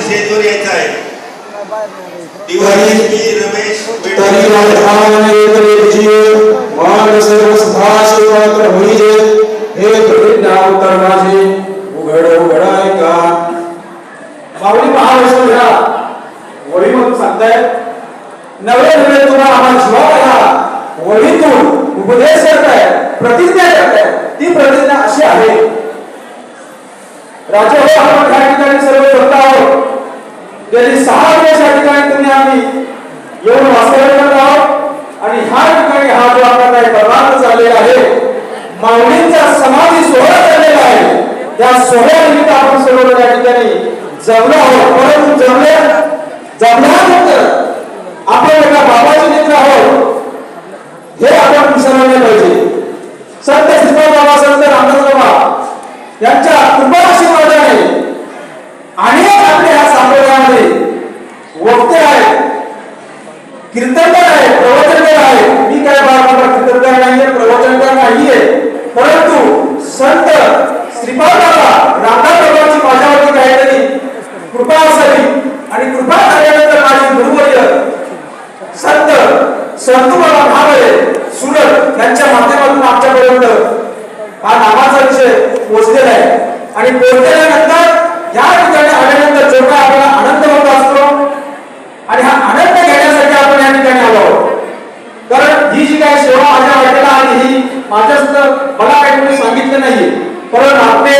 स्टेजवर यायचं आहे. दिवाळी मी रमेश मान सर्व सभाशी मात्र होईजे हे प्रतिज्ञा उत्तर माझे उघड उघडाय का माऊली महावैष्णव घ्या वळी म्हणून सांगताय नवे नवे तुम्हाला आम्हाला जीवाला वळीतून उपदेश करताय प्रतिज्ञा करताय. ती प्रतिज्ञा अशी आहे राजा हो आपण या ठिकाणी सर्व करता आहोत. गेली 6 दिवस या ठिकाणी तुम्ही आम्ही येऊन वास्तव्य करत आहोत आणि ह्या ठिकाणी हा जो आपला काही प्रभात चाललेला आहे माऊलींचा समाधी सोहळा चाललेला आहे. त्या सोहळ्यानिमित्त आपण सर्व या ठिकाणी जमलो आहोत. परंतु जमल्यानंतर आपण एका बाबाचे मित्र आहोत हे आपण विसरले नाही पाहिजे. संत श्रीपाद बाबा संत रामदास बाबा यांच्या कृपा आशीर्वादाने अनेक आपल्या ह्या संप्रदायामध्ये वक्ते आहेत, कीर्तनकार आहेत, प्रवचनकार आहेत. मी काय बाबा कीर्तनकार नाहीये, प्रवचनकार नाहीये, परंतु संत श्रीपाद बाबा रामदास बाबांची माझ्यावरती काहीतरी कृपा असावी आणि कृपा झाल्यानंतर माझे गुरुवर्य संत संतू बाबा भावे सुरत यांच्या माध्यमातून आमच्यापर्यंत हा नावाचा विषय पोहोचलेला आहे. आणि पोहोचल्यानंतर या ठिकाणी आल्यानंतर जो काय आपल्याला आनंद होत असतो आणि हा आनंद घेण्यासाठी आपण या ठिकाणी आलो आहोत. कारण ही जी काही सेवा माझ्या वाटेला आली ही माझ्या सुद्धा मला काही कोणी सांगितलं नाहीये, परंतु आपले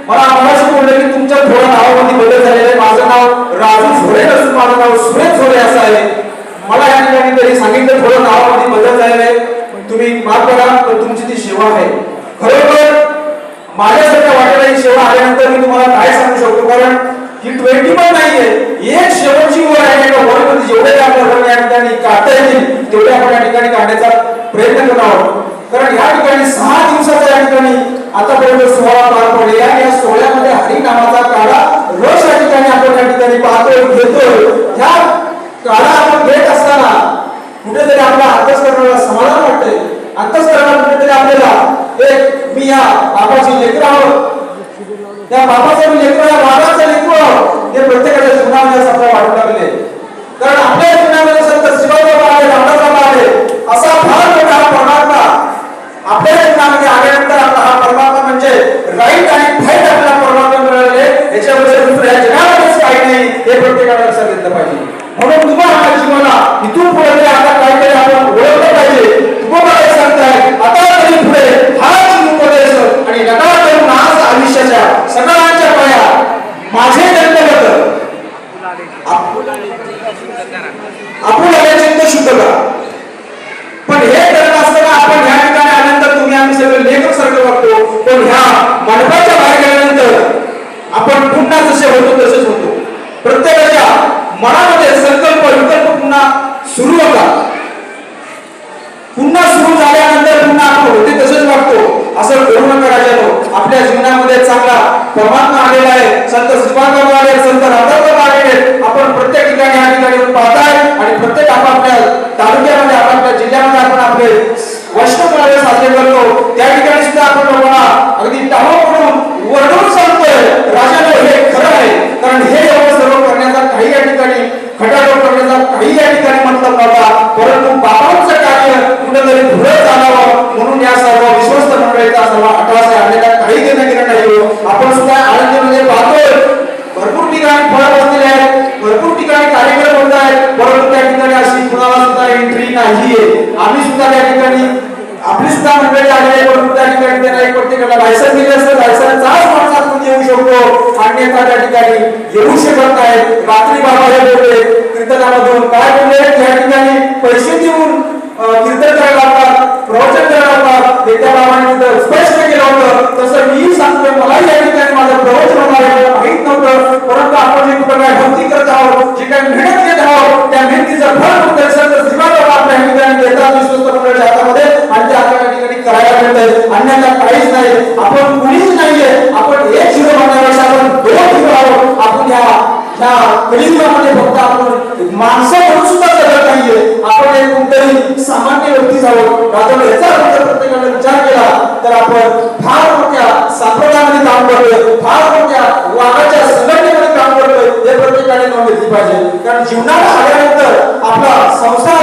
मला मगाशी बोलले की तुमच्या थोडं नावामध्ये बदल झालेला आहे. माझं नाव राजू झोळे नसून माझं नाव सुरेश झोळे असं आहे. मला या ठिकाणी तरी सांगितलं थोडं नावामध्ये बदल झालेला आहे, तुम्ही माफ करा, पण तुमची ती सेवा आहे. खरोखर माझ्यासारख्या वाटेला ही सेवा आल्यानंतर मी तुम्हाला काय सांगू शकतो, कारण ही 20 पण नाहीये, एक शेवटची वर आहे. एका वरमध्ये जेवढे आपल्याला या ठिकाणी काढता येतील तेवढे आपण या ठिकाणी काढण्याचा प्रयत्न करत आहोत. कारण या ठिकाणी 6 दिवसाचा या ठिकाणी आतापर्यंत सोहळा पार पडलेला आहे. या सोहळ्यामध्ये हरी नामाचा काढा रोज या ठिकाणी आपण या ठिकाणी पाहतोय, घेतोय. ह्या काढा आपण घेत असताना कुठेतरी आपल्या अंतःकरणाला समाधान वाटतंय. अंतःकरणात कुठेतरी आपल्याला एक मी या बाबाची लेकरं आहोत, त्या बाबाचं मी लेकरं, या बाबाचं लेकरं आहोत, हे प्रत्येकाच्या जीवनामध्ये असं आपल्याला वाटू लागले. कारण आपल्या जीवनामध्ये संत श्रीपाद बाबा आले, रामदास बाबा आले, असा फार मोठा परमात्मा आपल्या जीवनामध्ये आल्यानंतर आपला हा परमात्मा म्हणजे राईट आणि फाईट आपल्याला परमात्मा मिळाले. याच्यामध्ये दुसऱ्या जगामध्येच काही नाही हे प्रत्येकाला लक्षात घेतलं पाहिजे. म्हणून तुम्हाला जीवनाला इथून पुढे आता काहीतरी आपण ओळखलं पाहिजे. तुम्हाला सांगताय आता तरी पुढे हाच उपदेश आणि नका करून आज आयुष्याच्या सगळ्यांच्या पाया माझे दंडवत आपण चिंत शुद्ध करा. पण हे करत असताना आपण ह्या ठिकाणी आल्यानंतर तुम्ही आम्ही सगळे लेखक सारखं वागतो, पण ह्या मंडपाच्या बाहेर गेल्यानंतर आपण पुन्हा जसे होतो तसेच होतो. प्रत्येकाच्या मनामध्ये संकल्प विकल्प पुन्हा सुरू होतात. पुन्हा सुरू झाल्यानंतर पुन्हा आपण होते तसेच वागतो. असं करू नका राजानो. आपल्या जीवनामध्ये चांगला परमात्मा आलेला आहे, संत श्रीपाद बाबा आले, संत रामदास बाबा आलेले. आपण प्रत्येक ठिकाणी या ठिकाणी पाहताय आणि प्रत्येक आपापल्या तालुक्यामध्ये आपापल्या जिल्ह्यामध्ये आपण आपले वैष्णव मेळावे साजरे करतो. त्या ठिकाणी सुद्धा आपण लोकांना अगदी टाळू पडून वरडून सांगतोय राजानो हे खरं आहे. कारण हे एवढं सर्व करण्याचा काही या ठिकाणी खटाटोप करण्याचा काही या ठिकाणी मतलब नव्हता, परंतु बाबांचं कार्य कुठेतरी पुढे चालावं म्हणून या सर्व विश्वस्त मंडळीचा सर्व अटवास आणलेला काही देणं घेणं नाही. आपण सुद्धा आनंदीमध्ये पाहतोय भरपूर ठिकाणी फळं बसलेले आहेत, भरपूर ठिकाणी कार्यक्रम होत आहेत, परंतु त्या ठिकाणी अशी कुणाला सुद्धा एंट्री नाहीये. आम्ही सुद्धा त्या ठिकाणी आपली सुद्धा मंडळी आलेली आहे, परंतु त्या ठिकाणी त्यांना एक प्रत्येकाला लायसन दिले असतं, लायसनचाच माणसात कोणी येऊ शकतो, अन्यथा त्या ठिकाणी येऊ शकत नाही. रात्री बाबा हे बोलले कीर्तनामधून काय बोलले, त्या ठिकाणी पैसे देऊन कीर्तन करायला लागतात, प्रवचन करायला लागतात, ते त्या बाबांनी तिथं स्पष्ट केलं होतं. तसं मी सांगतोय मलाही या ठिकाणी माझं प्रवचन होणार आहे माहित नव्हतं, परंतु आपण जे कुठं काय भक्ती करत आहोत, जे काही मेहनत घेत आहोत, त्या मेहनतीचं फळ कुठे संत श्रीपाद बाबा आपल्या ठिकाणी देतात विश्वस्त मंडळाच्या हातामध्ये आणि ते आपल्या ठिकाणी करायला मिळतंय. अन्यथा काहीच नाही. आपण कुणीच नाहीये. आपण एक झिरो म्हणण्यापेक्षा आपण 2 झिरो आहोत. आपण ह्या कलियुगामध्ये फक्त आपण माणसं म्हणून सुद्धा जगत नाहीये. आपण एक कोणतरी सामान्य व्यक्तीच आहोत. राजा याचा जर प्रत्येकाने विचार केला तर आपण फार मोठ्या संप्रदायामध्ये काम करतोय, फार मोठ्या वाघाच्या संघटनेमध्ये काम करतोय. हे प्रत्येकाला जीवनात आल्यानंतर आपला संसार